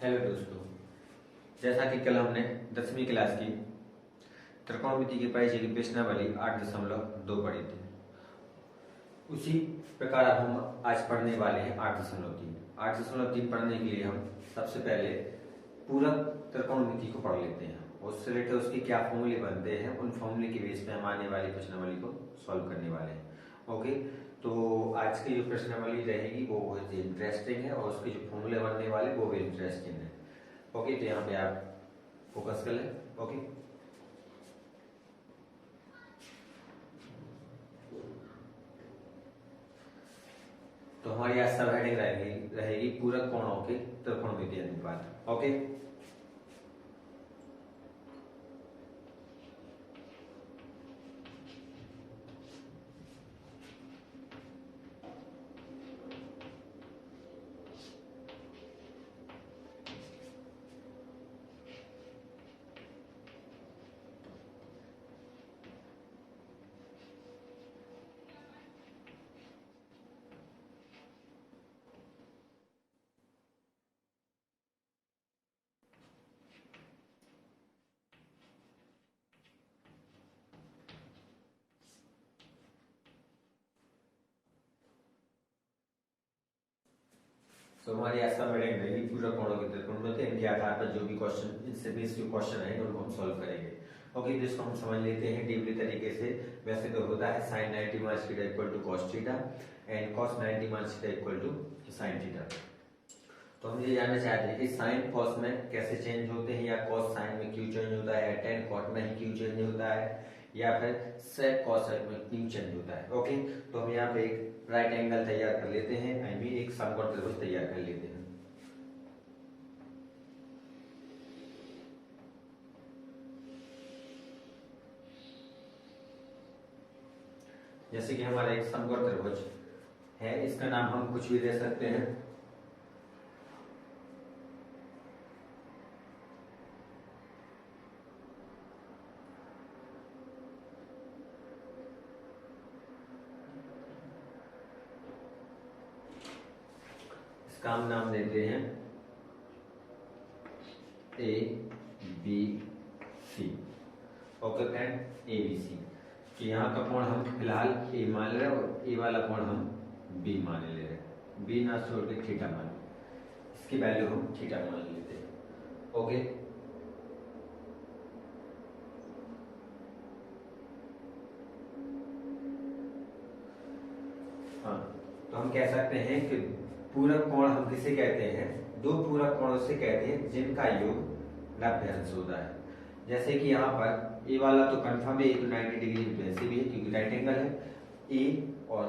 Hello दोस्तों, जैसा कि कल हमने 10वीं क्लास की त्रिकोणमिति के परिचय की प्रश्नावली 8.2 पढ़ी थी, उसी प्रकार हम आज पढ़ने वाले हैं 8.3। 8.3 पढ़ने के लिए हम सबसे पहले पूरक त्रिकोणमिति को पढ़ लेते हैं। उससे रिलेटेड उसके क्या फॉर्मूले बनते हैं, उन फॉर्मूले के बेस पे हम आने वाली प्रश्नावली को सॉल्व करने वाले हैं। ओके, तो आज की जो प्रश्नावली रहेगी वो बहुत ही इंटरेस्टिंग है और उसके जो फॉर्मूले बनने वाले वो भी इंटरेस्टिंग है। ओके, तो यहाँ पे आप फोकस कर लें। ओके, तो हमारी आज सब हेडिंग रहेगी पूरक कोणों के त्रिकोणमितीय अनुपात। ओके, तो हमारी आज सब हेडिंग रहेगी पूरक कोणों के त्रिकोणमिति। इनके आधार पर जो भी क्वेश्चन, इनसे बेस्ड जो क्वेश्चन है उनको हम सॉल्व करेंगे। ओके, जिसको हम समझ लेते हैं डीपली तरीके से। वैसे तो होता है sin 90 minus theta equal to cos theta and cos 90 minus theta equal to sin theta. तो हम ये जानना चाहते हैं कि sin cos में कैसे चेंज होते हैं, या cos sin में क्यों चेंज होता है, या tan cot में ही क्यों चेंज होता है, या फिर sec cos sec में क्यों चेंज होता है। ओके, तो हम यहाँ पे एक राइट एंगल तैयार कर लेते हैं, आई मीन एक समकोण त्रिभुज तैयार कर लेते हैं। जैसे कि हमारा एक समकोण त्रिभुज है, इसका नाम हम कुछ भी दे सकते हैं। इसका हम नाम देते हैं A B C. Okay friend, A B C. कि यहाँ का कोण हम फिलहाल ए मान ले रहे हैं और ए वाला कोण हम बी मान ले रहे हैं। बी ना छोड़ के थीटा मान, इसकी वैल्यू हम थीटा मान लेते हैं। ओके, हाँ, तो हम कह सकते हैं कि पूरक कोण हम किसे कहते हैं, दो पूरक कोणों से कहते हैं जिनका योग 90 अंश होता है। जैसे कि यहाँ पर ए वाला तो कंफर्म है, 90 डिग्री वैसे भी है क्योंकि राइट एंगल है। ए और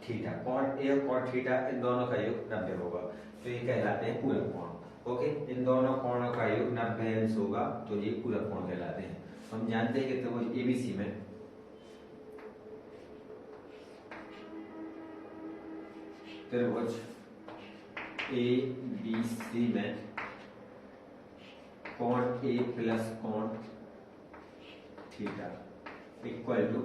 थीटा, कोण ए और कोण थीटा, इन दोनों का योग 90 होगा, तो ये कहलाते हैं पूरक कोण। ओके, इन दोनों कोणों का योग 90 अंश होगा तो ये पूरक कोण कहलाते हैं। हम जानते हैं कि त्रिभुज एबीसी में त्रिभुज ए बी सी में कोण ए प्लस कोण थीटा इक्वल टू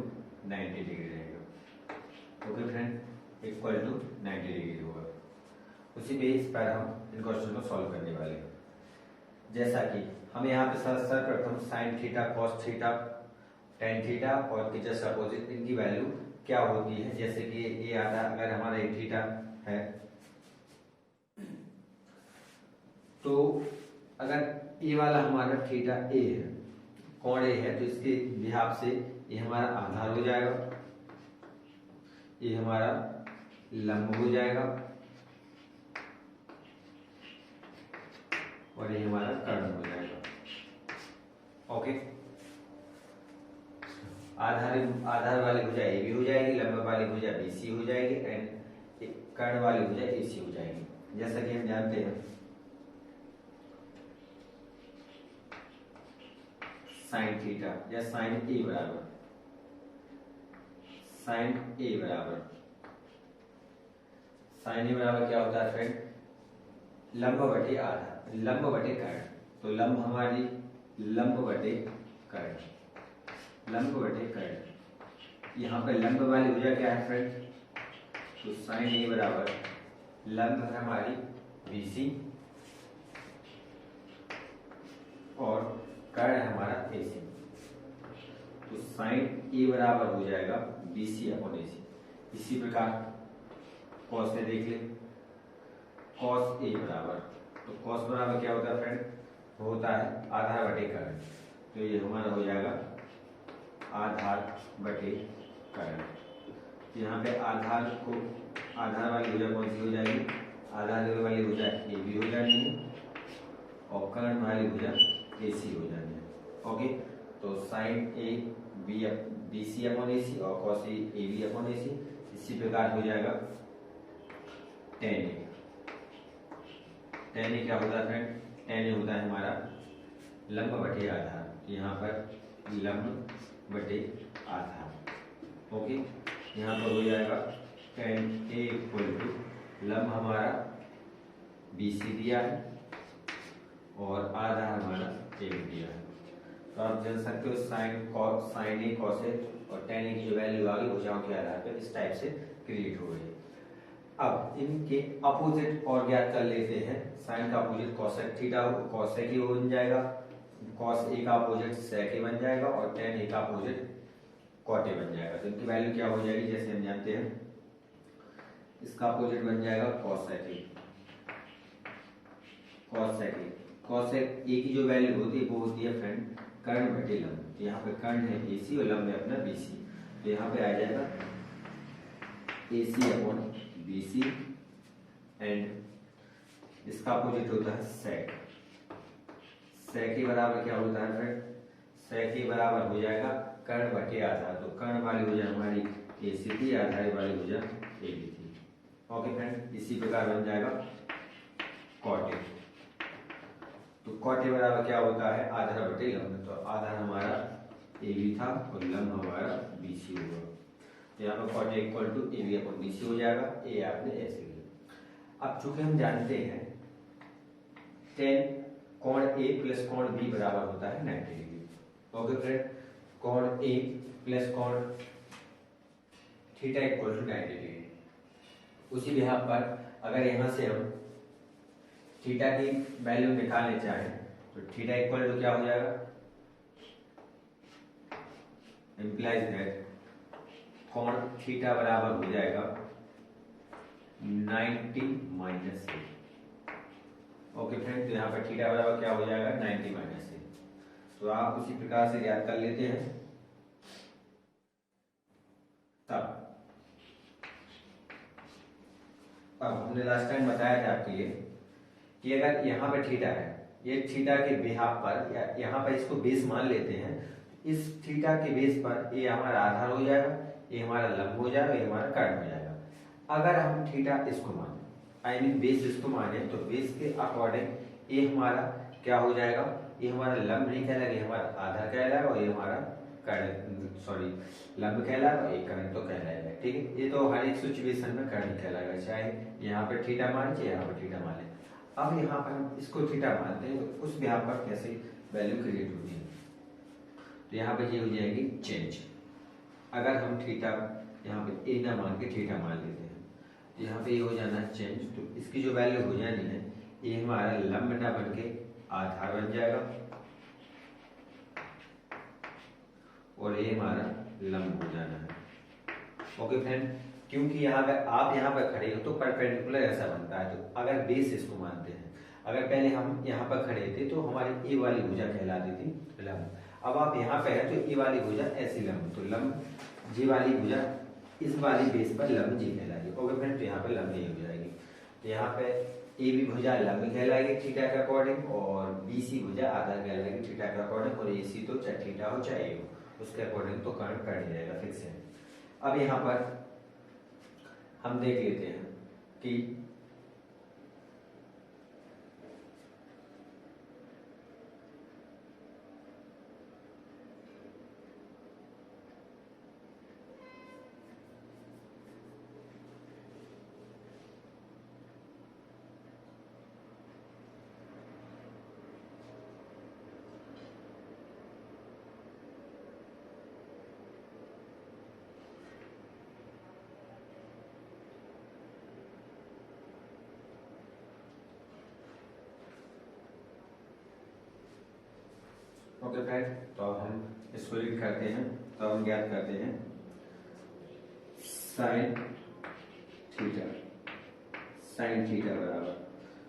90 डिग्री रहेगा। Okay friend, equal to 90 degree होगा। उसी बेस पर हम इन क्वेश्चन को सॉल्व करने वाले हैं। जैसा कि हम यहाँ पे सर्वप्रथम sine theta, cos theta, tan theta और के जस्ट अपोजिट इनकी वैल्यू क्या होती है। जैसे कि ये आता, अगर हमारा एक थीटा है तो अगर ए वाला हमारा थीटा ए है, कोण ए है, तो इसके हिसाब से ये हमारा आधार हो जाएगा, ये हमारा लंब हो जाएगा और ये हमारा कर्ण हो जाएगा। ओके, आधार वाली भुजा ए बी हो जाएगी, लंब वाली भुजा बी सी हो जाएगी एंड कर्ण वाली भुजा ए सी हो जाएगी। जैसा कि हम जानते हैं साइन थीटा या साइन ए बराबर साइन ए बराबर क्या होता है फ्रेंड, लंब बटे आधार, लंब बटे कर्ण। तो लंब हमारी लंब बटे कर्ण, लंब बटे कर्ण। यहाँ पे लंब वाली भुजा क्या है फ्रेंड, तो साइन ए बराबर लंब है हमारी BC साइन ए बराबर हो जाएगा BC अपॉन AC। इसी प्रकार कॉस में देख ले, कॉस ए बराबर, तो कॉस बराबर क्या होता है फ्रेंड, होता है आधार बटे करंट। तो ये हमारा हो जाएगा आधार बटे करंट। यहाँ पे आधार वाली भुजा कौन सी हो जाएगी, आधार वाली भुजा AB हो जानी है और करंट वाली भुजा AC हो जानी है। ओके, तो sine A BC upon AC और cos A AB upon AC। इसी प्रकार हो जाएगा टेन ए। टेन ए क्या होता है फ्रेंड, टेन ए होता है हमारा लंब बटे आधार। यहाँ पर लंब बटे आधार। ओके, यहाँ पर हो जाएगा टेन ए इक्वल टू लंब हमारा BC दिया है और आधार हमारा AB दिया है। तो आप जान सकते हो साइन ए कॉस ए और टेन ए की जो वैल्यू आ गई भुजाओं के आधार पर इस टाइप से क्रिएट हो गई। अब इनके अपोजिट और ज्ञात कर लेते हैं। साइन का अपोजिट कॉसेक थीटा कॉसेक ही बन जाएगा, कॉस ए का अपोजिट सेक ए बन जाएगा और टेन ए का अपोजिट कॉट ए बन जाएगा। तो इनकी वैल्यू क्या हो जाएगी, जैसे हम जानते हैं इसका अपोजिट बन जाएगा कॉसेक ए। कॉसेक ए की जो वैल्यू होती है वो होती है फ्रेंड कर्ण बटे लंब। यहाँ पे कर्ण है AC और लंब है अपना BC। तो यहाँ पे आ जाएगा AC अपॉन BC एंड इसका अपोजिट होता है सेक। सेक के बराबर क्या होता है फ्रेंड, सेक के बराबर हो जाएगा कर्ण बटे आधार। तो कर्ण वाली भुजा हमारी AC थी, आधार वाली भुजा AB थी। ओके फ्रेंड, इसी प्रकार बन जाएगा कॉट ए। तो कॉट ए बराबर क्या होता है, आधार बटे लंब। तो आधार हमारा AB था और लंब हमारा BC होगा। तो यहाँ पर cot A equal to AB upon BC हो जाएगा। ए आपने ऐसे लिया। अब चूंकि हम जानते हैं टेन कोण A प्लस कोण B बराबर होता है 90 डिग्री। ओके फ्रेंड, कोण A प्लस कोण थीटा इक्वल टू 90 डिग्री। उसी बिहाफ पर अगर यहाँ से हम थीटा की वैल्यू निकालने चाहें तो थीटा इक्वल टू क्या हो जाएगा, इंप्लाइज दैट कोण थीटा बराबर हो जाएगा 90 माइनस ए। ओके फ्रेंड, तो यहाँ पर थीटा बराबर क्या हो जाएगा 90 माइनस ए। तो आप उसी प्रकार से याद कर लेते हैं। तब अब हमने लास्ट टाइम बताया था आपके लिए कि अगर यहाँ पर थीटा है, ये थीटा के बिहाफ पर या यहाँ पर इसको बेस मान लेते हैं, इस थीटा के बेस पर ये हमारा आधार हो जाएगा, ये हमारा लंब हो जाएगा, ये हमारा कर्ण हो जाएगा। अगर हम थीटा इसको माने, आई मीन बेस इसको माने, तो बेस के अकॉर्डिंग ये हमारा क्या हो जाएगा, ये हमारा लंब नहीं कहलाएगा, ये हमारा आधार कहलाएगा और ये हमारा लंब कहलाएगा और एक कर्ण तो कहलाएगा। ठीक है, ये तो हर एक सिचुएशन में कर्ण कहलाएगा, चाहे यहाँ पर थीटा मान चाहे यहाँ पर थीटा मान ले। अब यहाँ पर हम इसको थीटा मानते हैं तो उस बिहाफ पर कैसे वैल्यू क्रिएट होती है, तो यहाँ पे ये हो जाएगी चेंज। अगर हम थीटा यहाँ पे ए ना मान के थीटा मान लेते हैं तो यहाँ पे ये हो जाना है चेंज। तो इसकी जो वैल्यू हो जानी है, ये हमारा लंब ना बन के आधार बन जाएगा और ये हमारा लंब हो जाना है। ओके फ्रेंड, क्योंकि यहाँ पर आप यहाँ पर खड़े हो तो परपेंडिकुलर ऐसा बनता है। तो अगर बेस इसको मानते हैं, अगर पहले हम यहाँ पर खड़े थे तो हमारी ए वाली भुजा कहलाती थी लंब। अब आप यहाँ पे है तो ए वाली भुजा ऐसी लंब, तो लंब जी वाली भुजा इस वाली बेस पर लंब जी कहलाएगी। ओके फ्रेंड, तो यहाँ पे लंब ये हो जाएगी। तो यहाँ पे ए बी भुजा लंब कहलाएगी थीटा के अकॉर्डिंग और बी सी भुजा आधार कहलाएगी थीटा के अकॉर्डिंग और ए सी तो चाहे थीटा हो चाहे ए हो उसके अकॉर्डिंग तो कर्ण कर जाएगा फिक्स है। अब यहाँ पर हम देख लेते हैं कि ओके फ्रेंड, तो अब हम इसको रीड करते हैं। तो हम ज्ञात करते हैं साइन थीटा। साइन थीटा बराबर,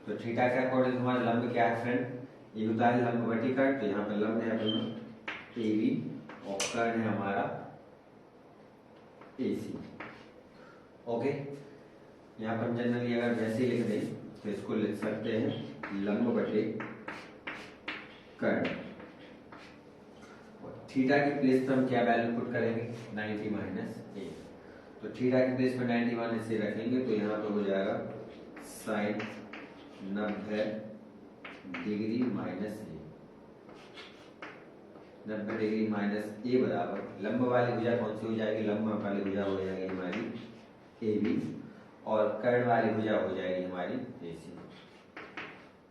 तो थीटा के अकॉर्डिंग हमारा लंब क्या है फ्रेंड, ये होता है लंब बटी कर्ण। तो यहाँ पे लंब है अपना ए बी और कर्ण है हमारा ए सी। ओके, यहाँ पर जनरली अगर वैसे लिख दें तो इसको लिख सकते हैं लंब बटे कर्ण। थीटा की प्लेस पर हम क्या वैल्यू पुट करेंगे, 90 माइनस ए। तो थीटा की प्लेस पर 90 माइनस ए रखेंगे तो यहाँ पर हो जाएगा साइन 90 डिग्री माइनस ए। 90 डिग्री माइनस ए बराबर लंब वाली भुजा कौन सी हो जाएगी, लंब वाली भुजा हो जाएगी हमारी ए बी और कर्ण वाली भुजा हो जाएगी हमारी ए सी।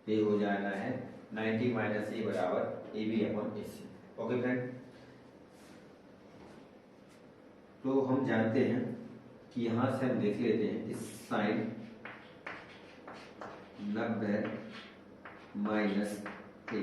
ये हो जाना है 90 माइनस ए बराबर A B upon A C. Okay friend, तो हम जानते हैं कि यहां से हम देख लेते हैं इस sine 90 minus A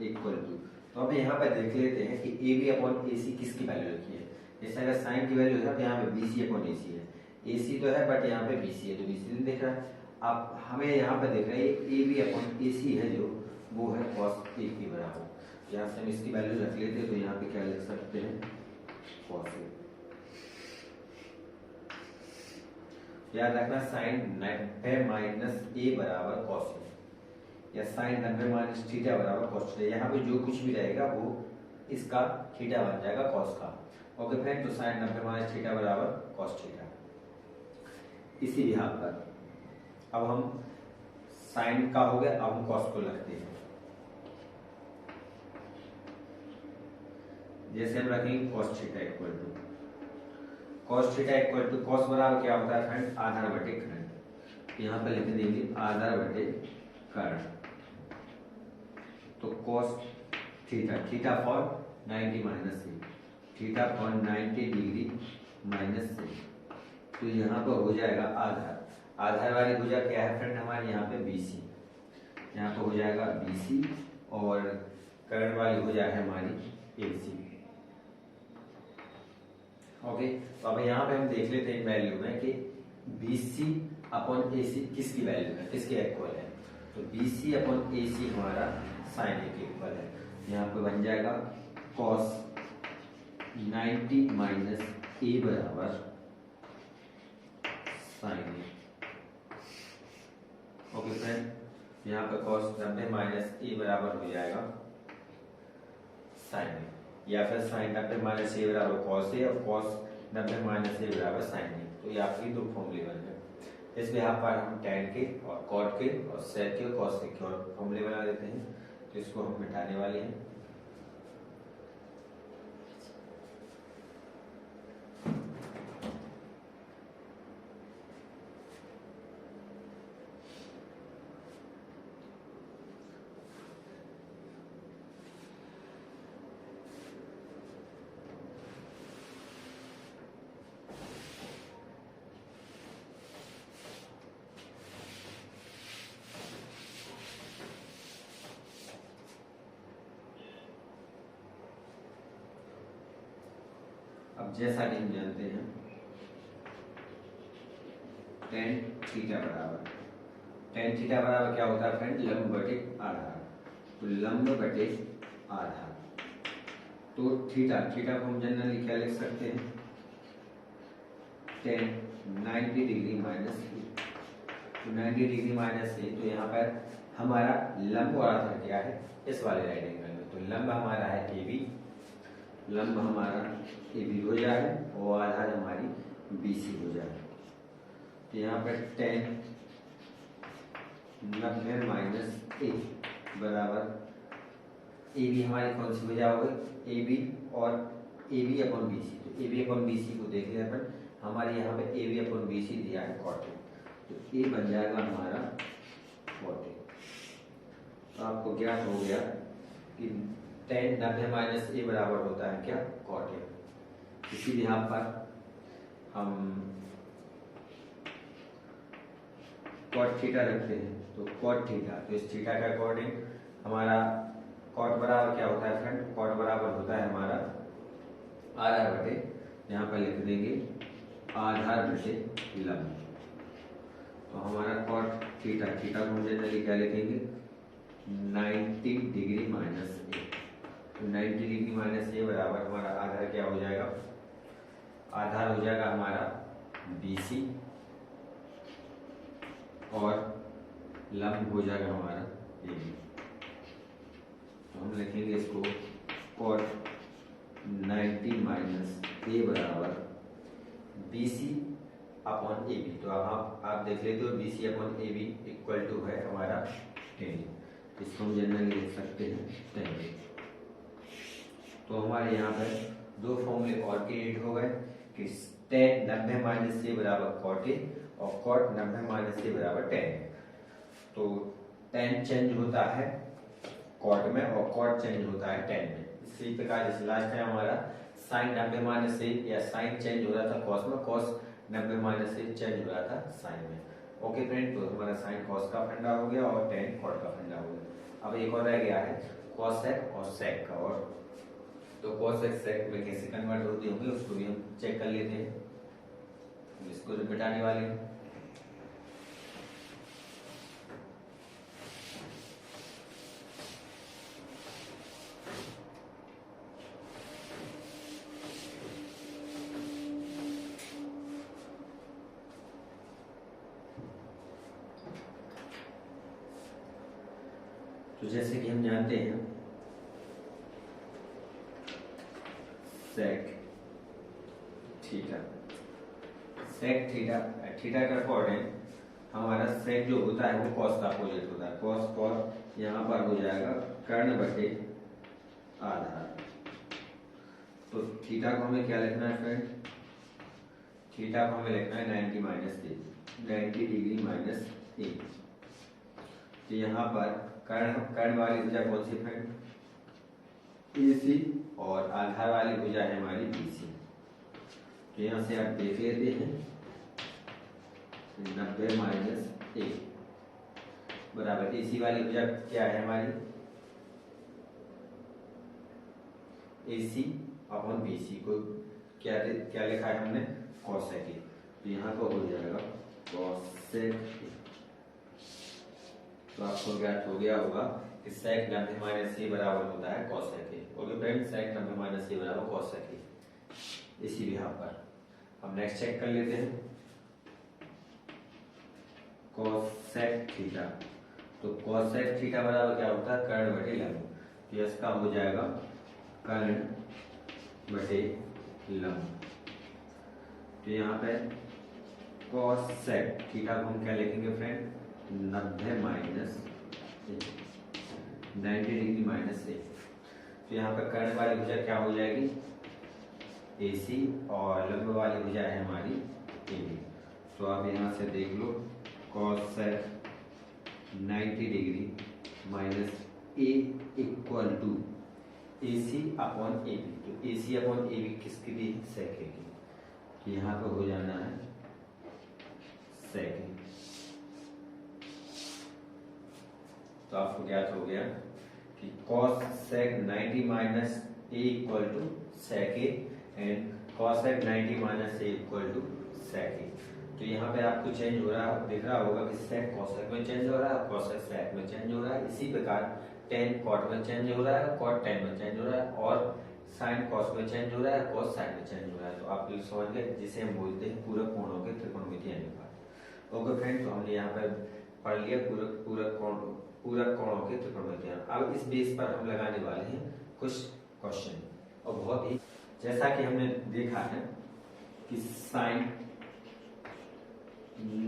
equal to, तो अब यहाँ पर देख लेते हैं कि ए बी अपॉन ए सी किसकी वैल्यू रखी है। जैसे अगर साइन की वैल्यू है तो यहाँ पे बी सी अपॉन ए सी है, ए सी तो है बट यहाँ पे बी सी है तो बी सी नहीं दिख रहा है। आप हमें यहाँ पर देख रहे हैं ए बी अपॉन ए सी है जो वो है कॉस ए के बराबर। यहाँ से हम इसकी वैल्यू रख लेते हैं तो यहाँ पे क्या लिख सकते हैं कॉस ए। याद रखना साइन 90 माइनस ए बराबर कॉस ए या साइन 90 माइनस थीटा बराबर कॉस थीटा। यहाँ पे जो कुछ भी रहेगा वो इसका थीटा बन जाएगा कॉस का। ओके फ्रेंड, तो साइन 90 माइनस थीटा बराबर कॉस थीटा। इसी बिहार पर अब हम साइन का हो गया, अब हम कॉस को लगते हैं। जैसे हम रखेंगे cos theta equal to cos theta equal to cos बराबर क्या होता है फ्रेंड, आधार बटे कर्ण। यहाँ पे लिख देंगे आधार बटे कर्ण। तो cos theta, theta for 90 minus a, theta for 90 degree minus a. तो यहाँ पर हो जाएगा आधार, आधार वाली भुजा क्या है फ्रेंड हमारे यहाँ पे BC, यहाँ पे हो जाएगा BC और कर्ण वाली भुजा है हमारी AC। ओके, तो अब यहाँ पे हम देख लेते हैं वैल्यू में कि BC अपॉन AC किसकी वैल्यू है, किसके इक्वल है। तो BC अपॉन AC हमारा साइन ए के इक्वल है। यहाँ पे बन जाएगा cos 90 माइनस ए बराबर साइन ए। ओके फ्रेंड, यहाँ पे cos 90 माइनस ए बराबर हो जाएगा साइन ए, या फिर साइन 90 माइनस ए बराबर cos ए और cos 90 माइनस ए बराबर साइन ए। तो ये आपकी दो फॉर्मूले बन गए। इसमें यहाँ पर हम tan के और cot के और sec के और cos के और फॉर्मूले बना देते हैं। तो इसको हम मिटाने वाले हैं। अब जैसा कि हम जानते हैं tan थीटा बराबर क्या होता है फ्रेंड, लंब बटे आधार। तो लंब बटे आधार, तो थीटा को हम जनरली क्या लिख सकते हैं, tan 90 डिग्री माइनस ए। तो 90 डिग्री माइनस ए, तो यहाँ पर हमारा लंब और आधार क्या है, इस वाले राइट एंगल में। तो लंब हमारा है ए बी, लंब हमारा ए बी हो जाए और आधार हमारी BC हो जाए। तो यहाँ पर tan 90 माइनस ए बराबर ए बी हमारी कौन सी भुजा हो गई, ए बी और ए बी अपॉन BC। तो ए बी अपॉन BC को देख लिया अपन, हमारे यहाँ पे ए बी अपॉन BC दिया है cot ए, तो ए बन जाएगा हमारा cot ए। तो आपको ज्ञात हो गया कि tan 90 माइनस ए बराबर होता है क्या, cot ए। इसी यहाँ पर हम cot थीटा रखते हैं, तो cot थीटा, तो इस थीटा के अकॉर्डिंग हमारा cot बराबर क्या होता है फ्रेंड, cot बराबर होता है हमारा आधार बटे, यहाँ पर लिख देंगे आधार बटे लंब। तो हमारा कॉट थीटा, थीटा को हम जनरली क्या लिखेंगे 90 डिग्री माइनस ए। तो 90 डिग्री माइनस ए बराबर हमारा आधार क्या हो जाएगा, आधार हो जाएगा हमारा BC और लंब हो जाएगा हमारा AB। तो हम लिखेंगे इसको कॉट 90 माइनस ए बराबर BC अपॉन AB। तो आप देख लेते हो BC upon AB equal to है हमारा 10। इसको हम जनरली लिख सकते हैं 10। तो हमारे यहाँ पर दो फॉर्मूले और क्रिएट हो गए कि tan 90 माइनस ए बराबर कॉट ए और कॉट 90 माइनस ए बराबर tan। तो tan चेंज होता है कॉट में और कॉट चेंज होता है tan में। इसी प्रकार जैसे लास्ट टाइम हमारा साइन 90 माइनस ए या साइन चेंज हो रहा था कॉस में, कॉस 90 माइनस ए चेंज हो रहा था साइन में। ओके फ्रेंड, तो हमारा साइन कॉस का फंडा हो गया और tan कॉट का फंडा हो गया। अब एक और रह गया है कॉसेक और सेक का। और तो कॉसेक सेक में कैसे कन्वर्ट होती होंगे उसको भी हम चेक कर लेते हैं। इसको जो मिटाने वाले हैं, तो जैसे कि हम जानते हैं sec theta, sec theta, theta का कोऑर्डिनेट हमारा सेक जो होता है वो कॉस का अपोजिट होता है। कॉस कॉस यहाँ पर हो जाएगा कर्ण बटे आधार। तो थीटा को हमें क्या लिखना है फ्रेंड, थीटा को हमें लिखना है 90 minus A, 90 degree minus a. तो यहाँ पर कर्ण वाली भुजा कौन सी फ्रेंड, AC और आधार वाली भुजा है हमारी BC। तो यहाँ से आप देख लेते हैं 90 माइनस ए बराबर AC वाली भुजा क्या है हमारी AC अपॉन BC को क्या लिखा है हमने कॉसेक ए। तो यहाँ को हो जाएगा कॉसेक ए। तो आपको ज्ञात हो गया होगा कि सेक 90 माइनस ए बराबर होता है cosec a. Okay friend, sec 90 minus ए बराबर कॉसेक ए। इसी यहाँ पर हम नेक्स्ट चेक कर लेते हैं कॉसेक थीटा। तो कॉसेक थीटा बराबर क्या होता है कर्ण बटे लंब। तो इसका हो जाएगा कर्ण बटे लंब। तो यहाँ पे कॉसेक थीटा को हम क्या लिखेंगे friend 90 minus 90 degree minus a. तो यहाँ पर कर्ण वाली भुजा क्या हो जाएगी AC और लंब वाली भुजा है हमारी AB। तो आप यहाँ से देख लो cosec 90 degree minus A equal to AC upon AB। तो AC अपॉन AB किसकी दी सेक की। तो यहाँ पर हो जाना है सेक। तो आपको ज्ञात हो गया कि cos sec 90 minus A equal to sec A and cos sec 90 minus A equal to sec A. तो यहाँ पे आपको चेंज हो रहा दिख रहा होगा कि sec cos sec में चेंज हो रहा है, cos sec sec में चेंज हो रहा है। इसी प्रकार tan cot में चेंज हो रहा है, cot tan में चेंज हो रहा है और sin cos में चेंज हो रहा है, cos sin में चेंज हो रहा है। तो आप लोग समझ गए जिसे हम बोलते हैं पूरक कोणों के त्रिकोणमितीय अनुपात। ओके फ्रेंड, तो हमने यहाँ पर पढ़ लिया पूरक कोणों के त्रिकोणमितीय। अब इस बेस पर हम लगाने वाले हैं कुछ क्वेश्चन और बहुत ही जैसा कि हमने देखा है कि sine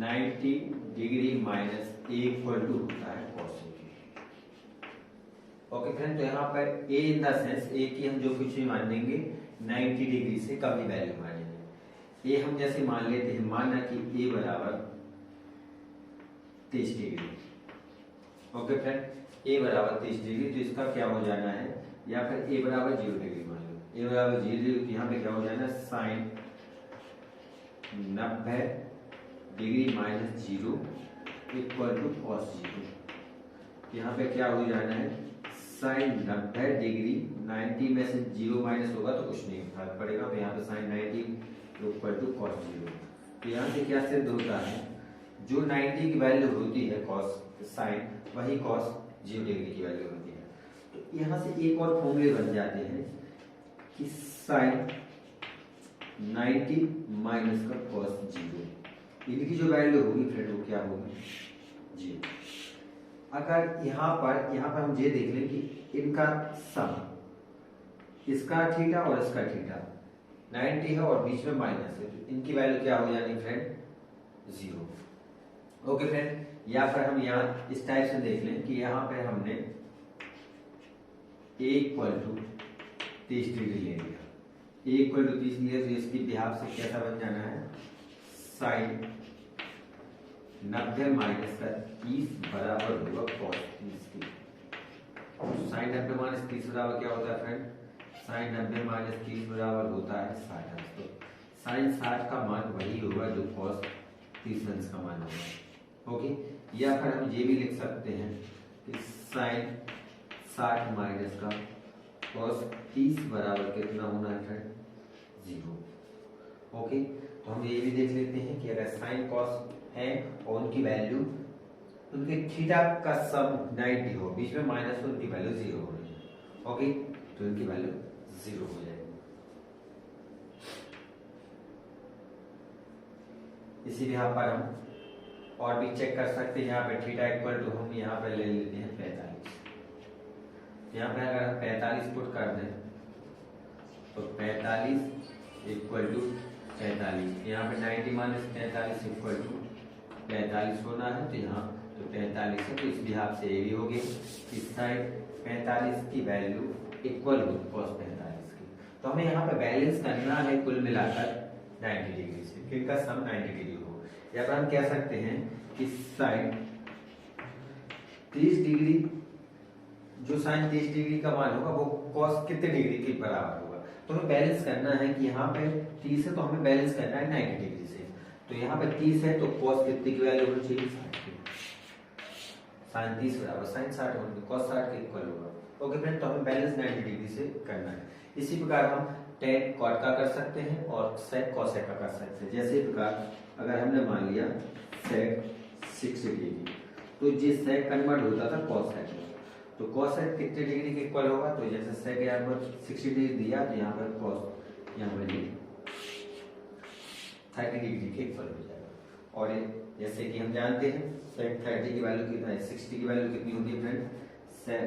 90 degree minus A equal to होता है कॉसेक। ओके फ्रेंड, तो यहाँ पर ए इन द सेंस ए की हम जो कुछ भी मान देंगे 90 डिग्री से कम ही वैल्यू मानेंगे। ए हम जैसे मान लेते हैं, माना कि ए बराबर 30 डिग्री। ओके फ्रेंड, ए बराबर 30 डिग्री, तो इसका क्या हो जाना है, या फिर ए बराबर 0 डिग्री मान लो। ए बराबर 0 डिग्री, तो यहाँ पे क्या हो जाना sine 90 degree minus 0 equal to cos 0। यहाँ पे क्या हो जाना है साइन 90 डिग्री, 90 में से 0 माइनस होगा तो कुछ नहीं फर्क पड़ेगा, तो यहाँ पे साइन 90 इक्वल टू कॉस 0। तो यहाँ से क्या सिद्ध होता है, जो 90 की वैल्यू होती है कॉस साइन, वही कॉस 0 डिग्री की वैल्यू होती है। तो यहाँ से एक और फॉर्मूले बन जाते हैं कि साइन 90 माइनस का कॉस 0, इनकी जो वैल्यू होगी फ्रेंड वो क्या होगी, 0। अगर यहाँ पर हम ये देख लें कि इनका सम, इसका थीटा और इसका थीटा 90 है और बीच में माइनस है, तो इनकी वैल्यू क्या हो जानी फ्रेंड, 0। ओके फ्रेंड, या फिर हम यहाँ इस टाइप से देख लें कि यहाँ पे हमने a इक्वल टू 30 डिग्री ले लिया, a इक्वल टू 30 लिया, तो इसकी बिहाफ से कैसा बन जाना है, साइन 90 माइनस का 30 बराबर होगा कॉस 30 की। साइन 90 माइनस 30 बराबर क्या होता है फ्रेंड, साइन 90 माइनस 30 बराबर होता है 60। तो साइन 60 का मान वही होगा जो कॉस 30 का मान होगा। ओके, या फिर हम ये भी लिख सकते हैं कि साइन 60 माइनस का कॉस 30 बराबर कितना होना है फ्रेंड, 0। ओके, तो हम ये भी देख लेते हैं कि अगर साइन कॉस है और उनकी वैल्यू, उनके थीटा का सम 90 हो, बीच में माइनस हो, उनकी वैल्यू 0 हो रही है। ओके, तो इनकी वैल्यू 0 हो जाएगी। इसी यहाँ पर हम और भी चेक कर सकते हैं, यहाँ पे थीटा इक्वल टू हम यहाँ पे ले लेते हैं 45। यहाँ पे अगर हम 45 पुट कर दें तो 45 इक्वल टू 45, यहाँ पे 90 माइनस 45 इक्वल टू 45 होना है, तो यहाँ तो 45 है, तो इस बिहाफ से ये भी हो गई, इस साइड 45 की वैल्यू इक्वल हो कॉस 45 की। तो हमें यहाँ पे बैलेंस करना है कुल मिलाकर 90 डिग्री से, फिर का सम 90 डिग्री हो। या फिर हम कह सकते हैं कि साइन 30 डिग्री, जो साइन 30 डिग्री का मान होगा वो कॉस कितने डिग्री के बराबर होगा। तो हमें बैलेंस करना है कि यहाँ पे 30 है तो हमें बैलेंस करना है 90 डिग्री से। तो यहाँ पे 30 है तो कॉस कितने की वैल्यू होनी चाहिए, 60 की। साइन 30 बराबर साइन 60 होगी, कॉस 60 के इक्वल होगा। ओके फ्रेंड, तो हमें बैलेंस 90 डिग्री से करना है। इसी प्रकार हम टेन कॉट का कर सकते हैं और सेक कॉसेक का कर सकते हैं। जैसे प्रकार अगर हमने मान लिया सेक 60 डिग्री, तो ये सेक कन्वर्ट होता था कॉसेक में, तो कॉसेक कितने डिग्री के इक्वल होगा, तो जैसे सेक यहाँ पर 60 डिग्री दिया तो यहाँ पर कॉस यहाँ पर 30 डिग्री के इक्वल हो जाएगा। और जैसे कि हम जानते हैं सेक 30 की वैल्यू कितना है, 60 की वैल्यू कितनी होती है फ्रेंड, सेक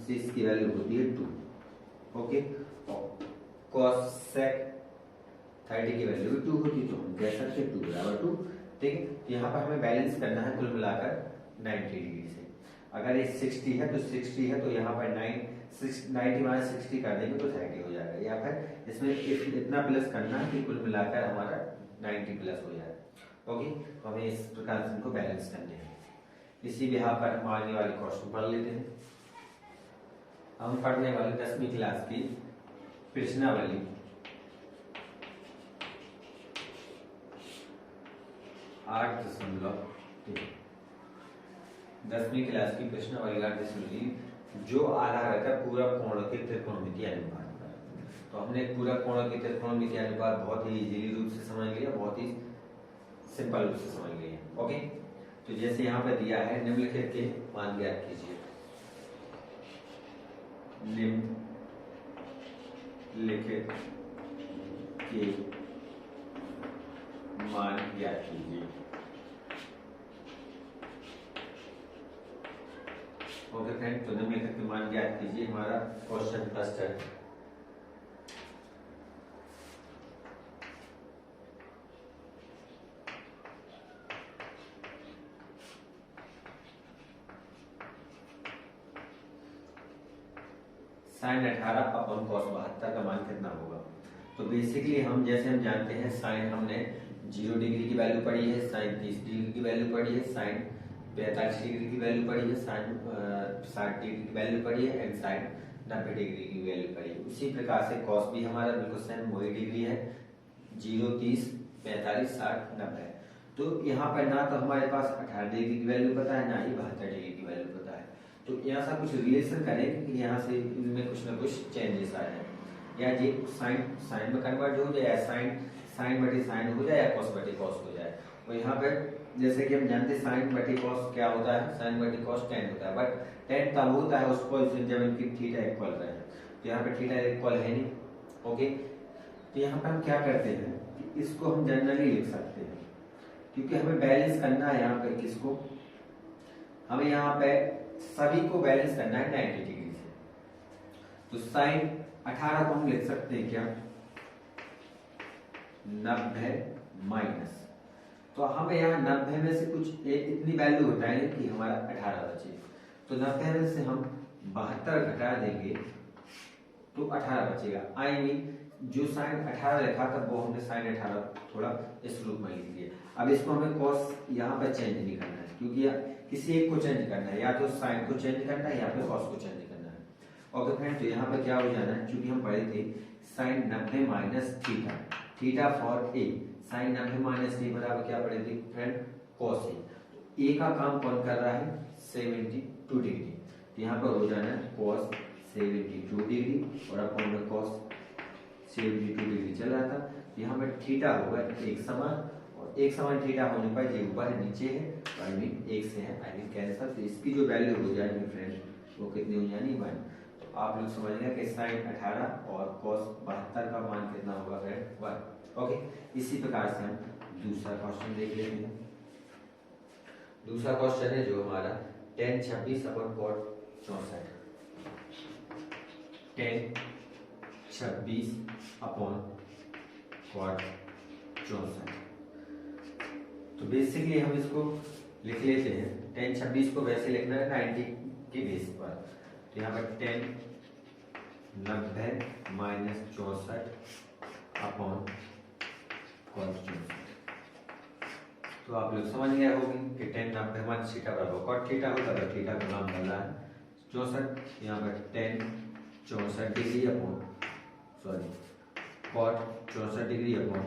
6 की वैल्यू होती है 2। ओके, कॉस सेक 30 की वैल्यू 2 होती, तो हम कह सकते हैं 2 बराबर 2। ठीक है, तो यहाँ पर हमें बैलेंस करना है कुल मिलाकर 90 डिग्री से। अगर ये 60 है तो 60 है तो यहाँ पर 90 माइनस 60 कर देंगे तो 30 हो जाएगा, या फिर इसमें इतना प्लस करना है कि कुल मिलाकर हमारा 90 प्लस हो जाए। ओके, तो हमें इस प्रकार से इनको बैलेंस करने हैं। इसी बिहार पर हम आगे वाले क्वेश्चन पढ़ लेते हैं। हम पढ़ने वाले 10वीं क्लास की प्रश्नावली 8.3, 10वीं क्लास की प्रश्नावली 8.3 जो आधार रहता है पूरा कोण के त्रिकोणमितीय अनुपात पर। तो हमने पूरा कोण के त्रिकोणमितीय अनुपात बहुत ही इजीली रूप से समझ लिया, बहुत ही सिंपल रूप से समझ लिया। ओके, तो जैसे यहाँ पे दिया है निम्नलिखित के मान ज्ञात कीजिए। निम्नलिखित के मान ज्ञात कीजिए। ओके फ्रेंड, तो निम्नलिखित के मान ज्ञात कीजिए, हमारा क्वेश्चन फर्स्ट है। साइन 18 अपन कॉस 72 का मान कितना होगा। तो बेसिकली हम जैसे हम जानते हैं साइन हमने 0 डिग्री की वैल्यू पढ़ी है, साइन 30 डिग्री की वैल्यू पढ़ी है, साइन 45 डिग्री की वैल्यू पढ़ी है, साइन 60 डिग्री की वैल्यू पढ़ी है एंड साइन 90 डिग्री की वैल्यू पढ़ी है। उसी प्रकार से कॉस भी हमारा बिल्कुल सेम वही डिग्री है, 0, 30, 45, 60, 90। तो यहाँ पर ना तो हमारे पास 18 डिग्री की वैल्यू पता है, ना ही 72 डिग्री की वैल्यू पता है। तो यहाँ से कुछ रिलेशन करें कि यहाँ से इनमें कुछ ना कुछ चेंजेस आ जाए, या ये साइन में कन्वर्ट हो जाए, या साइन बटे साइन हो जाए, या कॉस बटे कॉस हो जाए। और यहाँ पे जैसे कि हम जानते हैं साइन बटे कॉस क्या होता है, साइन बटे कॉस टेन होता है, बट टेन तब होता है उस पोजीशन जब इनकी थीटा इक्वल रहे। तो यहाँ पे थीटा इक्वल है नहीं, ओके। तो यहाँ पे हम क्या करते हैं कि इसको हम जनरली लिख सकते हैं, क्योंकि हमें बैलेंस करना है यहाँ पे किसको, हमें यहाँ पे सभी को बैलेंस करना है 90 डिग्री से। तो साइन 18 को हम लिख सकते हैं क्या, 90 माइनस, तो हमें यहाँ 90 में से कुछ इतनी वैल्यू घटाएंगे कि हमारा 18 बचे। तो 90 में से हम 72 घटा देंगे तो 18 बचेगा। आई मीन जो साइन 18 लिखा था वो हमने साइन 18 थोड़ा इस रूप में लिख दिया। अब इसको हमें कॉस यहाँ पे चेंज नहीं करना है, क्योंकि किसी एक को चेंज करना है, या तो साइन को चेंज करना है या फिर कॉस को चेंज करना है। ओके फ्रेंड, तो यहाँ पे क्या हो जाना है, क्योंकि हम पढ़े थे sine 90 minus theta, theta for a, sine 90 minus ए बराबर क्या पढ़े थे फ्रेंड, कॉस ए। तो ए का काम कौन कर रहा है, 72 डिग्री। तो यहाँ पर हो जाना है कॉस 72 डिग्री और अपॉन में कॉस 72 डिग्री चल रहा था। यहाँ पर थीटा होगा एक समान, और एक समान थीटा होने पर ये ऊपर है नीचे है, तो आई मीन एक से है, आई मीन कैंसर। तो इसकी जो वैल्यू हो जाएगी फ्रेंड वो कितनी हो जानी, 1। तो आप लोग समझ गए कि साइन 18 और कॉस 72 का मान कितना होगा फ्रेंड, 1। ओके, इसी प्रकार से हम दूसरा क्वेश्चन देख लेते हैं। दूसरा क्वेश्चन है जो हमारा tan 26 upon cot 64, tan 26 upon cot 64। तो बेसिकली हम इसको लिख लेते हैं, tan 26 को वैसे लिखना है 90 के बेस पर। तो यहाँ पर tan 90 माइनस 64 अपॉन cot 64। तो आप लोग समझ गए होंगे कि tan 90 माइनस थीटा बराबर cot थीटा होता है, थीटा का नाम बदला है 64। यहाँ पर tan 64 degree upon cot 64 degree upon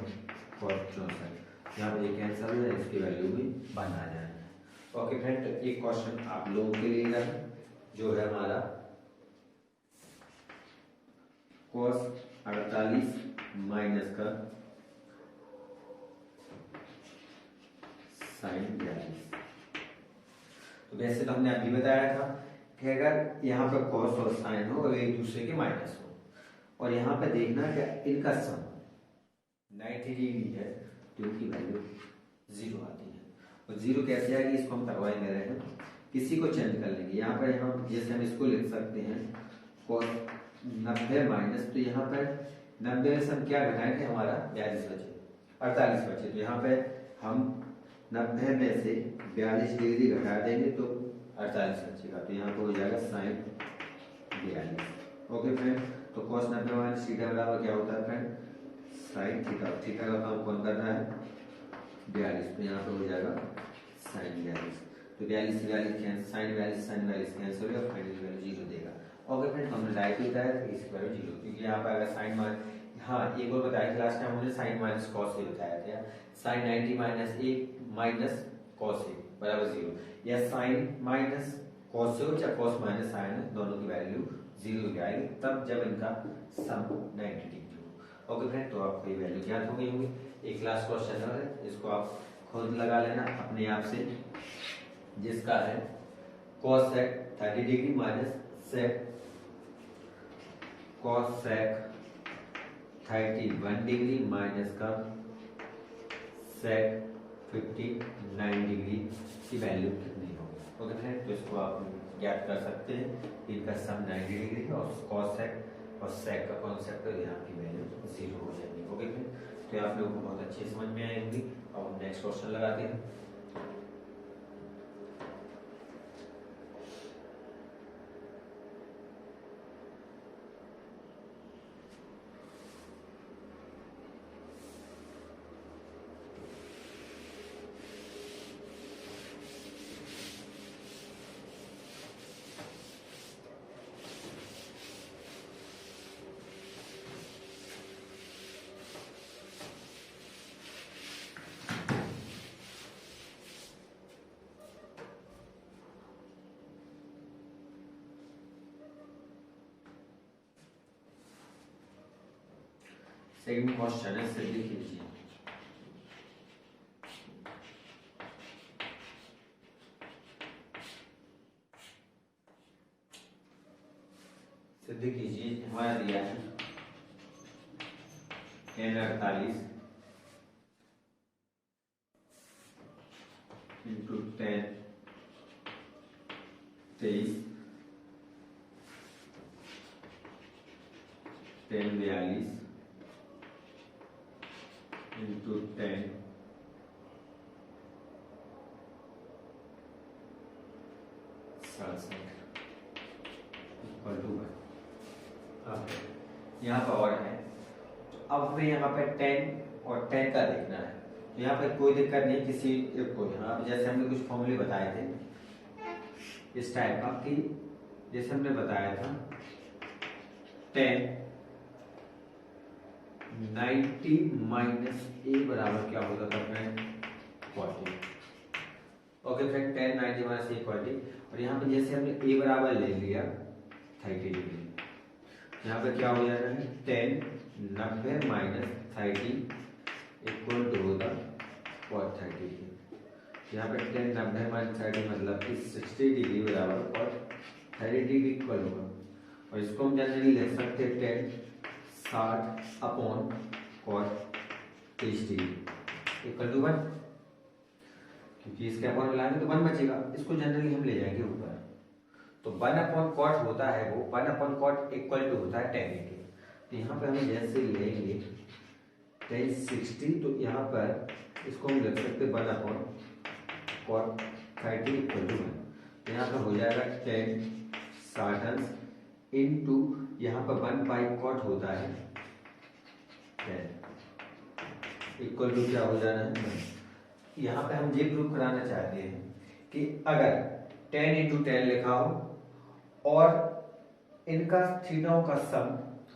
cot 64। यहाँ पे एक आंसर हो जाए, इसकी वैल्यू भी बना जाए। ओके फ्रेंड, तो एक क्वेश्चन आप लोगों के लिए है जो है हमारा cos 48 माइनस का साइन 42। तो वैसे तो हमने अभी बताया था कि अगर यहाँ पर cos और साइन हो और एक दूसरे के माइनस हो, और यहाँ पे देखना कि इनका सम 90 डिग्री है, तो इनकी वैल्यू 0 आती है। और 0 कैसे आएगी, इसको हम करवाएंगे रहे, किसी को चेंज कर लेंगे। यहाँ पर हम जैसे हम इसको लिख सकते हैं cos 90 माइनस, तो यहाँ पर 90 में से हम क्या घटाएंगे, हमारा 42 बचे, 48 बचे। तो यहाँ पे हम 90 में से 42 डिग्री घटा देंगे तो 48 बचेगा। तो यहाँ पर हो जाएगा साइन 42। ओके फ्रेंड, तो cos 90 माइनस थीटा बराबर क्या होता है फ्रेंड, साइन थीटा। थीटा का काम कौन कर रहा है, 42। तो यहाँ पर हो जाएगा साइन 42। तो 42 से 42 साइन 42 कैंसिल हो गया, फाइनल वैल्यू 0 देगा। ओके फ्रेंड, हमने डायरेक्ट बताया था इसकी वैल्यू 0, क्योंकि यहाँ पर अगर साइन मान, हाँ एक और बताया लास्ट टाइम हमने साइन माइनस कॉस ए बताया था, sign 90 minus A minus cos A बराबर 0, या साइन माइनस कॉस ए हो चाहे कॉस माइनस साइन, दोनों की वैल्यू 0 हो जाएगी तब जब इनका सम 90 डिग्री हो। ओके फ्रेंड, तो आपको ये वैल्यू ज्ञात हो गई होंगी। एक लास्ट क्वेश्चन है, इसको आप खुद लगा लेना अपने आप से, जिसका है cos sec 30 degree minus sec cos sec 31 degree minus का sec 59 डिग्री की वैल्यू कितनी होगी। ओके फ्रेंड, तो इसको आप ज्ञात कर सकते हैं कि इनका सम 90 डिग्री है और cos sec और sec का कॉन्सेप्ट है, यहाँ की वैल्यू 0 हो जाएगी। ओके फ्रेंड, तो आप लोगों को बहुत अच्छी समझ में आई होगी। अब हम नेक्स्ट क्वेश्चन लगाते हैं। सेकंड क्वेश्चन है, सिद्ध कीजिए। सिद्ध कीजिए, हमारा दिया है tan 48 into tan 23 tan 42 into tan 67 equal to 1। यहाँ पर और है, अब हमें यहाँ पे 10 और 10 का देखना है। तो यहाँ पे कोई दिक्कत नहीं, किसी एक को यहाँ जैसे हमने कुछ फॉर्मूले बताए थे इस टाइप का, कि जैसे हमने बताया था 10 90 माइनस ए बराबर क्या होता था फ्रेंड 40। ओके फ्रेंड, 10 90 माइनस ए 40। और यहाँ पे जैसे हमने ए बराबर ले लिया 30 डिग्री, यहाँ पे क्या हो जाएगा 10 90 माइनस 30 इक्वल टू होगा cos 30। यहाँ पे 10 90 माइनस 30 मतलब कि 60 डिग्री बराबर cos 30 डिग्री इक्वल होगा। और इसको हम जनरली लिख सकते हैं 10 60 upon cos 30 degree equal to 1, क्योंकि इसके अपॉन मिलाएंगे तो 1 बचेगा, इसको जनरली हम ले जाएंगे ऊपर। तो 1 अपॉन कॉट होता है वो 1 अपॉन कॉट इक्वल टू होता है tan के। तो यहाँ पर हम जैसे लेंगे tan 60, तो यहाँ पर इसको हम लिख सकते हैं 1 अपॉन कॉट 30 इक्वल टू 1। तो यहाँ पर हो जाएगा tan 60 इंटू यहाँ पर 1 बाई कॉट होता है 10 इक्वल टू क्या हो जाना है 1। यहाँ पे हम ये प्रूव कराना चाहते हैं कि अगर 10 इंटू 10 लिखा हो और इनका थीटाओं का सम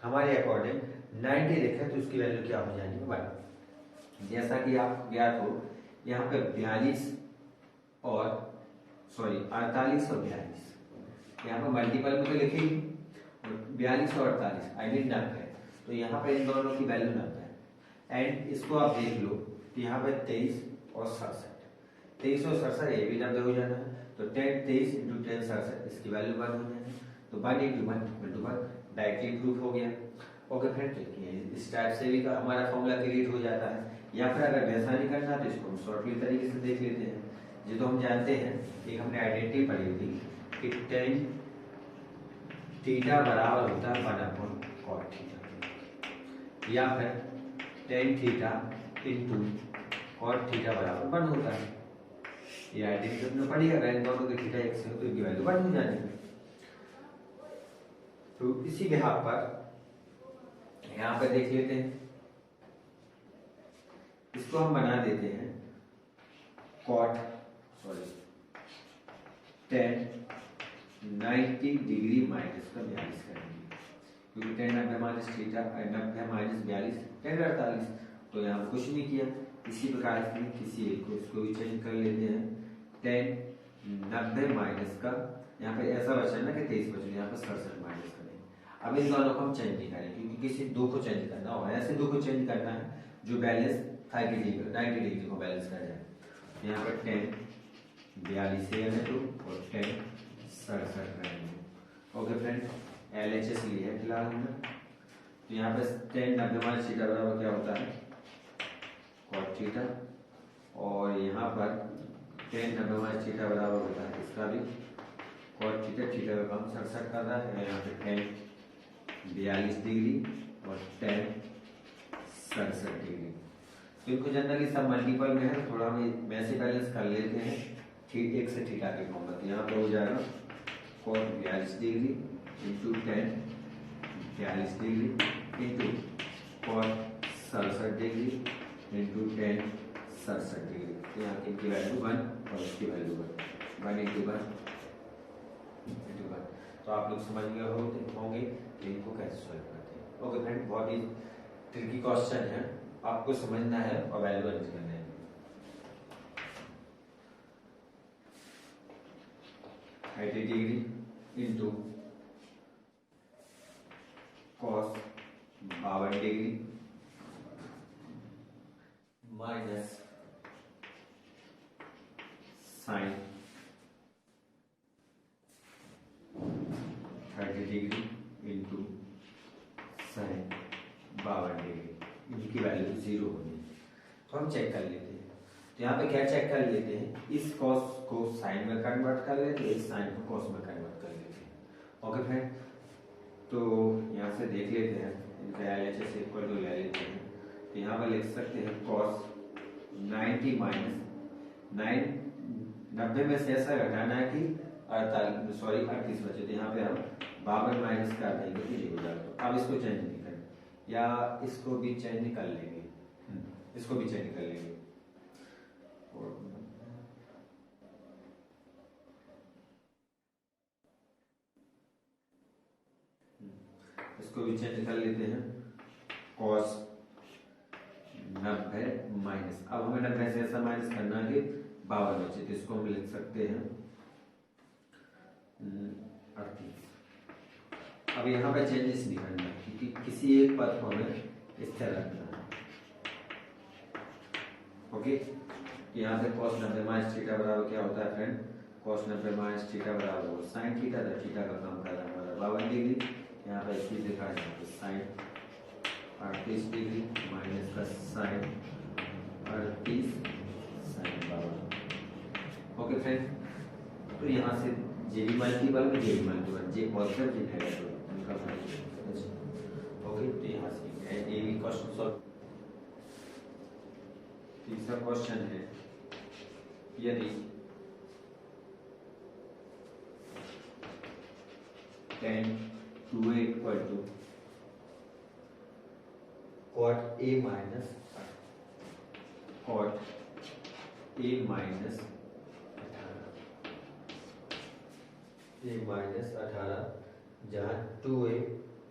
हमारे अकॉर्डिंग 90 लिखे तो उसकी वैल्यू क्या हो जाएगी 1। जैसा कि आप ज्ञात हो, यहाँ पे 42 और 48 और 42 यहाँ पे मल्टीपल में तो लिखेगी, 42 और 48 आई मीन 90। तो यहाँ पे इन दोनों की वैल्यू 90 है। एंड इसको आप देख लो कि यहाँ पे 23 और 67, 23 और 67 ये भी 90 हो जाना है। तो 10 23 इंटू 10 67 इसकी वैल्यू 1 हो जाएगी। तो 1 into 1 equal to 1 directly proof हो गया। ओके फ्रेंड, देखिए इस टाइप से भी हमारा फॉर्मूला क्रिएट हो जाता है। या फिर अगर वैसा नहीं करना तो इसको हम शॉर्टली तरीके से देख लेते हैं। ये तो हम जानते हैं, एक हमने आइडेंटिटी पढ़ी थी कि tan थीटा बराबर होता है 1 अपॉन कॉट थीटा, या फिर tan theta into cot theta बराबर 1 होता है। ये आइडेंटिटी हमने पढ़ी है, अगर इन दोनों के थीटा एक से हो तो इनकी वैल्यू 1 हो जाएगी। तो इसी बिहाफ पर यहाँ पर देख लेते हैं, इसको हम बना देते हैं tan 90 डिग्री माइनस का 42 करेंगे, क्योंकि tan 90 minus theta 90 minus 42 tan 48। तो यहाँ पर कुछ नहीं किया, इसी प्रकार से किसी एक को इसको भी चेंज कर लेते हैं। tan 90 माइनस का यहाँ पे ऐसा बचा ना कि 23 बचे, यहाँ पे 67 माइनस करेंगे। अब इन दोनों को हम चेंज नहीं करेंगे, क्योंकि किसी दो को चेंज करना हो, ऐसे दो को चेंज करना है जो बैलेंस 90 डिग्री को बैलेंस कर जाए। यहाँ पर tan 42 है तो और tan 67 रहेंगे। ओके फ्रेंड, LHS लिया है फिलहाल हमने। तो यहाँ पे tan 90 माइनस थीटा बराबर क्या होता है cot थीटा, और यहाँ पर tan 90 माइनस थीटा बराबर होता है इसका भी cot थीटा। थीटा का काम 67 कर रहा है, यहाँ पे tan 42 डिग्री और tan 67 डिग्री। तो इनको जनरली सब मल्टीपल में है, थोड़ा हम वैसे बैलेंस कर लेते हैं ठीक एक से थीटा के फॉर्म में। तो यहाँ पर हो जाएगा cot 42 degree into tan 42 degree into cot 67 degree into tan 67 degree. तो यहाँ की इनकी वैल्यू 1 और इसकी वैल्यू 1 इंटू 1। तो आप लोग समझ गए होंगे कि इनको कैसे सॉल्व करते हैं। ओके फ्रेंड, बहुत ही ट्रिकी क्वेश्चन है, आपको समझना है और वैल्यू अरेंज करना है। 30 degree into cos 52 degree minus sine 30 degree into sine 52 degree, इनकी वैल्यू 0 होगी। तो हम चेक कर लेते हैं। तो यहाँ पे क्या चेक कर लेते हैं, इस कॉस को साइन में कन्वर्ट कर लेते हैं, इस साइन को कॉस में कन्वर्ट कर लेते हैं। ओके फ्रेंड, तो यहाँ से देख लेते हैं, इनका LHS इक्वल टू ले लेते हैं। तो यहाँ पर लिख सकते हैं कॉस 90 माइनस 90 में से ऐसा घटाना है कि 38 बचे। तो यहाँ पे हम 52 माइनस कर देंगे तो ये हो जाएगा। अब इसको चेंज नहीं करें, या इसको भी चेंज कर लेंगे, इसको भी चेंज कर लेंगे। इसको भी चेंज कर लेते हैं, कॉस 90 माइनस, अब हमें 90 से ऐसा माइनस करना है कि 52 बचे। तो इसको हम लिख सकते हैं 38। अब यहाँ पे चेंजेस नहीं करना, क्योंकि किसी एक पद को हमें इस तरह रखना है। ओके, यहाँ पे cos 90 माइनस थीटा बराबर क्या होता है फ्रेंड, cos 90 माइनस थीटा बराबर साइन थीटा, तो थीटा का काम कर रहा है हमारा 52 डिग्री। यहाँ पे इसकी लिखा है साइन 38 डिग्री माइनस का साइन 38 साइन 52। ओके फ्रेंड, तो यहाँ से जे भी मल्टीपल में जे भी मल्टीपल, जे पॉजिटिव जे नेगेटिव उनका वैल्यू। ओके, तो यहाँ से ये भी क्वेश्चन सॉल्व। तीसरा क्वेश्चन है, यदि tan 2a equal to cot a minus 18 जहाँ 2a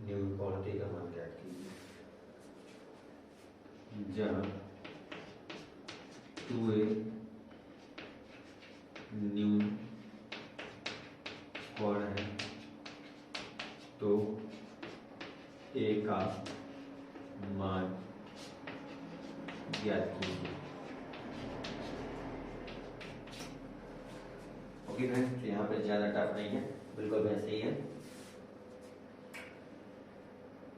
न्यून क्वांटिटी का मान ज्ञात कीजिए। जहाँ 2a न्यून कोण है तो a का मान ज्ञात कीजिए। ओके फ्रेंड्स, तो यहाँ पे ज्यादा टफ नहीं है, बिल्कुल वैसे ही है।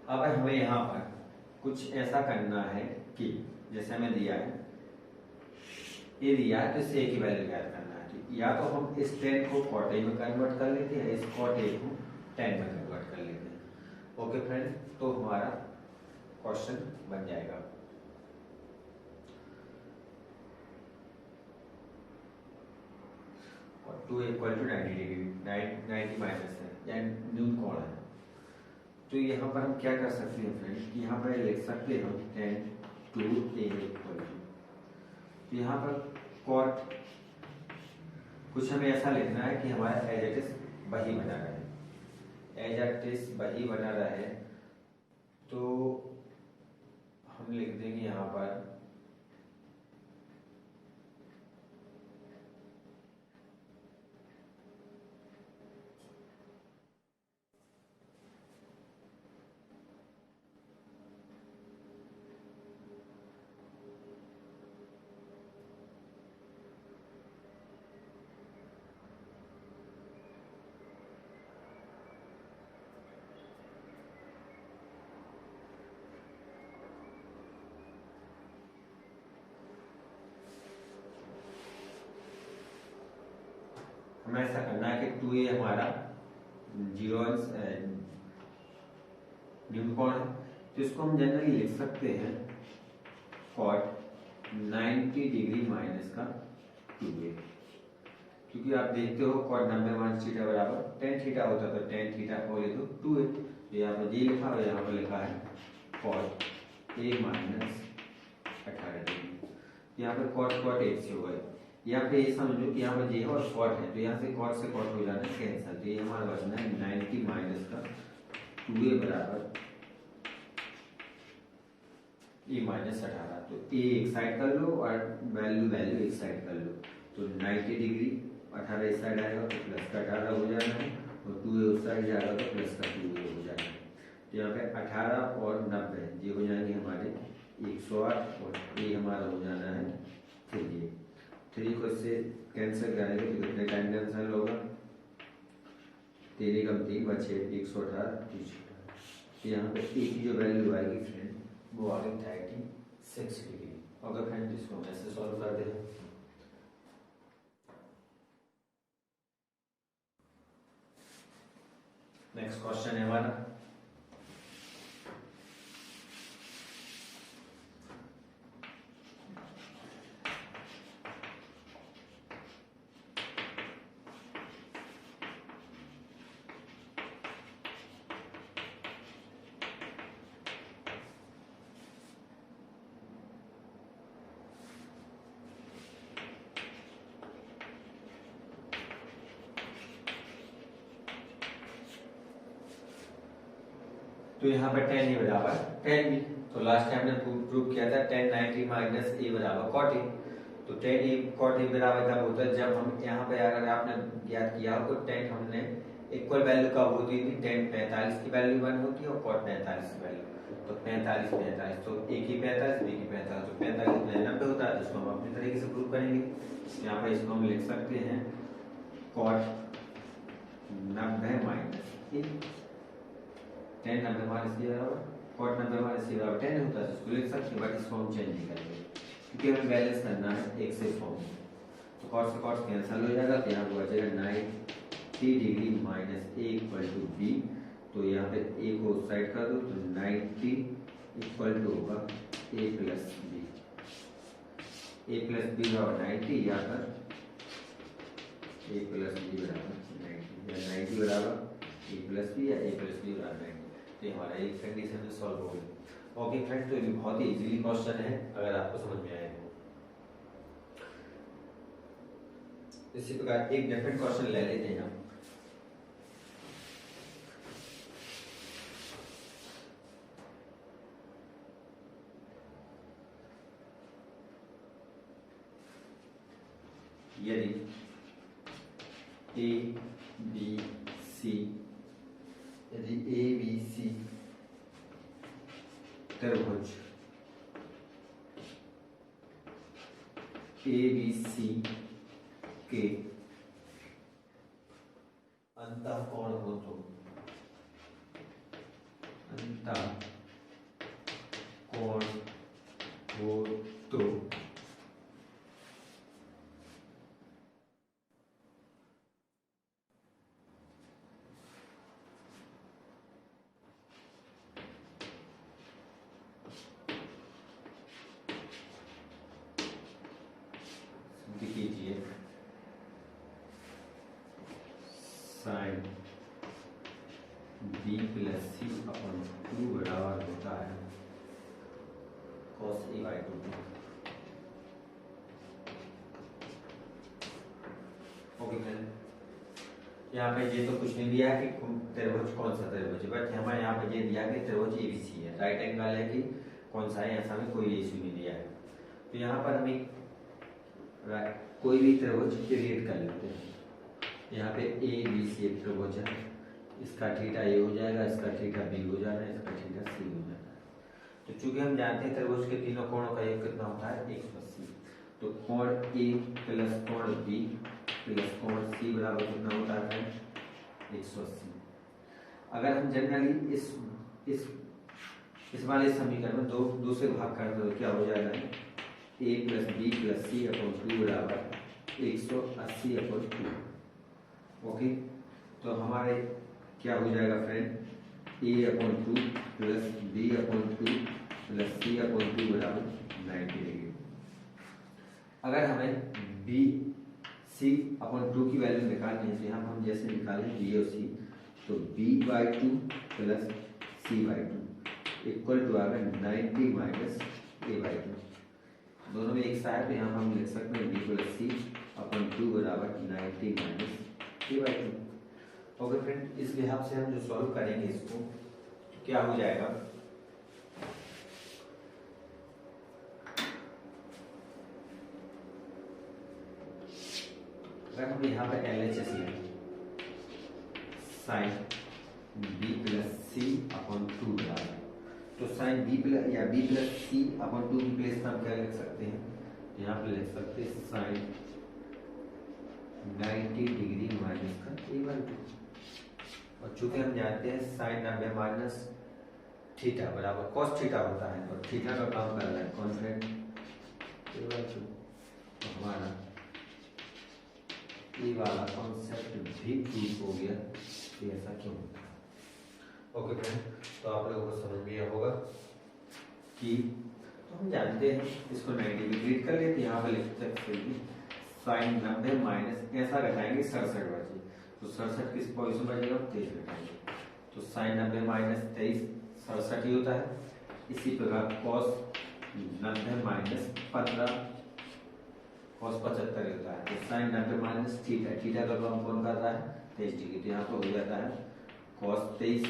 अब हमें यहाँ पर कुछ ऐसा करना है कि जैसे हमें दिया है, ये दिया है तो इसे a की वैल्यू ज्ञात करना है। तो या तो हम इस tan को cot a में कन्वर्ट कर लेते हैं, इस cot a को tan में कन्वर्ट कर लेते हैं। ओके फ्रेंड, तो हमारा क्वेश्चन बन जाएगा। और 2 इक्वल टू 90 डिग्री, 90 माइनस है या न्यून कोण है। तो यहाँ पर हम क्या कर सकते हैं फ्रेंड, कि यहाँ पर लिख सकते हैं हम tan 2a इक्वल टू, तो यहाँ पर cot कुछ हमें ऐसा लिखना है कि हमारा एज इट इज वही बना रहे, एज इट इज वही बना रहे। तो हम लिख देंगे यहाँ पर हमें ऐसा करना है कि 2a हमारा 0 न्यून कोण है, तो इसको हम जनरली लिख सकते हैं cot 90 डिग्री माइनस का 2a, क्योंकि आप देखते हो cot 90 माइनस थीटा बराबर tan थीटा होता है, तो tan थीटा को ले दो 2a। तो यहाँ पर ये लिखा है, यहाँ पर लिखा है cot a माइनस 18 डिग्री। यहाँ पर cot एक से हो गए। यहाँ पे ये समझो कि यहाँ पर जे और cot है, तो यहाँ से cot हो जाना है कैंसिल। तो ये हमारा बचना है 90 माइनस का 2a बराबर a माइनस 18। तो a एक साइड कर लो और वैल्यू एक साइड कर लो। तो 90 डिग्री 18 इस साइड आएगा तो प्लस का 18 हो जाना है, और 2a उस साइड जाएगा तो प्लस का 2a हो जाना है। तो यहाँ पे 18 और 90 ये हो जाएंगे हमारे 108 और ये हमारा हो जाना है 3। 3 को इससे कैंसिल करेंगे तो कितने टाइम कैंसिल होगा, 3 कम 3 बचे 118। यहाँ पे ए की जो वैल्यू आएगी फ्रेंड वो आ गई 36 डिग्री। अगर फ्रेंड इसको हम ऐसे सॉल्व कर दें, नेक्स्ट क्वेश्चन है हमारा तो यहाँ पर 10 ए बराबर 10 बी। तो लास्ट टाइम हमने प्रूव किया था 10 90 माइनस ए बराबर 40। तो 10 ए 40 बराबर कब होता है, जब हम यहाँ पे अगर आपने याद किया हो तो 10 हमने इक्वल वैल्यू कब होती थी, 10 45 की वैल्यू 1 होती है और cot 45 की वैल्यू, तो 45 45 तो ए की 45 बी की 45 तो 45 में 90 होता है। इसको हम अपनी तरीके से प्रूव करेंगे। यहाँ पे इसको हम लिख सकते हैं cot 90 माइनस ए, 10 90 माइनस ए बराबर cot 90 माइनस ए बराबर 10 होता है। इसको लिख सकते हैं, बट इसको हम चेंज नहीं करेंगे क्योंकि हमें बैलेंस करना है एक से फॉर्म में। तो cot से cot कैंसिल हो जाएगा, तो यहाँ पर बचेगा 90 degree minus A equal to B. तो यहाँ पे ए को साइड कर दो तो 90 इक्वल टू होगा ए प्लस बी। ए प्लस बी बराबर 90, यहाँ पर ए प्लस बी बराबर 90 या 90 बराबर ए प्लस बी या ए प्लस बी बराबर 90। तो हमारा एक कंडीशन में सॉल्व हो गई। ओके फ्रेंड्स, तो ये बहुत ही इजीली क्वेश्चन है अगर आपको समझ में आए तो। इसी प्रकार एक डिफरेंट क्वेश्चन ले लेते हैं हम। यदि ए बी सी, यदि ए बी सी त्रिभुज ए बी सी के अंतःकोण हो तो कीजिए साइन बी प्लस सी अपन 2 बराबर होता है cos A by 2। Okay friend, यहाँ पे ये तो कुछ नहीं दिया है कि त्रिभुज कौन सा त्रिभुज है, बट हमें यहाँ पे ये दिया कि त्रिभुज एबीसी है, राइट एंगल है कि कौन सा है, ऐसा में कोई इशू नहीं दिया है। तो यहाँ पर हमें कोई भी त्रिभुज क्रिएट कर लेते हैं। यहाँ पे ए बी सी एक त्रिभुज है, इसका थीटा ए हो जाएगा, इसका थीटा बी हो जाना है, इसका थीटा सी हो जाना है। तो चूंकि हम जानते हैं त्रिभुज के तीनों कोणों का योग कितना होता है 180, तो कोण ए प्लस कोण बी प्लस कोण सी बराबर कितना होता है 180। अगर हम जनरली इस वाले समीकरण में दो से भाग कर दो तो क्या हो जाएगा, ए plus B plus c upon 2 बराबर 180 अपॉन 2। ओके, तो हमारे क्या हो जाएगा friend, a upon 2 plus b upon 2 plus c upon 2 बराबर 90 डिग्री। अगर हमें बी सी अपॉन 2 की वैल्यू निकालनी है तो यहाँ हम जैसे निकालें बी और सी, तो b by 2 plus c by 2 equal to आ गया 90 माइनस ए बाई 2। दोनों में एक सा है तो यहाँ हम लिख सकते हैं बी प्लस सी अपॉन 2 बराबर 90 minus A by 2। Okay friend, इस लिहाज से हम जो सॉल्व करेंगे इसको तो क्या हो जाएगा, अगर हम यहाँ पे LHS लें sine B plus c upon 2 बराबर, तो साइन बी प्लस या बी प्लस सी अपॉन 2 की प्लेस में हम क्या लिख सकते हैं, यहाँ पे लिख सकते हैं साइन 90 डिग्री माइनस का A12। और चूंकि हम जानते हैं साइन 90 माइनस थीटा बराबर कॉस थीटा होता है, और थीटा का काम कर रहा है कॉन्स्टेंट A12। तो हमारा ये वाला कॉन्सेप्ट भी ठीक हो गया कि ऐसा क्यों होता है। ओके फ्रेंड, तो आप लोगों को समझ में आया होगा कि तो हम जानते हैं इसको 90 में रीड कर लेते हैं। यहाँ पे लिख सकते हैं साइन 90 माइनस ऐसा घटाएंगे 67 बचे, तो 67 किस पोजीशन बचेगा, 23 घटाएंगे, तो साइन 90 माइनस 23 67 ही होता है। इसी प्रकार कॉस 90 माइनस 15 कॉस 75 होता है। तो साइन 90 माइनस थीटा, थीटा का काम कौन कर रहा है, 23 डिग्री, तो यहाँ पे हो जाता है cos 23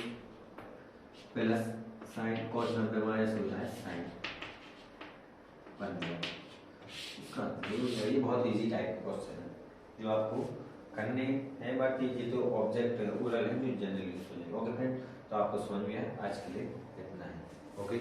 plus sine cos 90 minus होता है साइन 15। इसका ये बहुत इजी टाइप का क्वेश्चन है जो आपको करने हैं, बट ये तो ऑब्जेक्ट ओरल है जो जनरली यूज हो जाएगा। ओके फ्रेंड, तो आपको समझ में आया, आज के लिए इतना है। ओके।